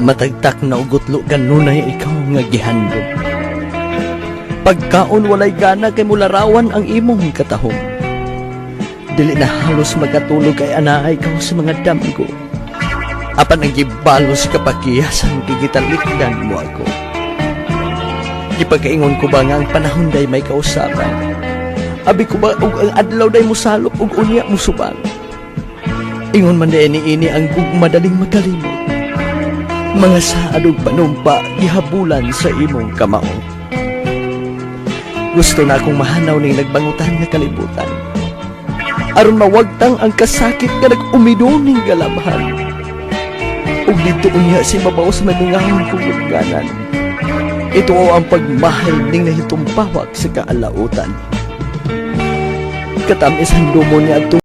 Matagtak na ugutlo kanunay ikaw nga gihandog. Pagkaon walay gana kay mularawan ang imong katahom. Dili na halos magatulog kay anaay ikaw sa mga damgo. Apan ang gibalos kapakiyasan gigitalikdan mo ako. Ipagkaingon ko ba nga ang panahon day may kausapan? Abi ko ba og ang adlaw day musalop og unya musubang? Ingon man day ini ang madaling makalimot. Mga saadog panumpa gihabulan sa imong kamao. Gusto na akong mahanaw ning nagbangutan nga kalibutan. Aron mawagtang ang kasakit nga nag-umido ning galabhan. Ug dito unya si mabawas manungahon kong lugganan. Ito ang pagmahal ning nahitumpawak sa kaalautan. Katamis ang dumo niya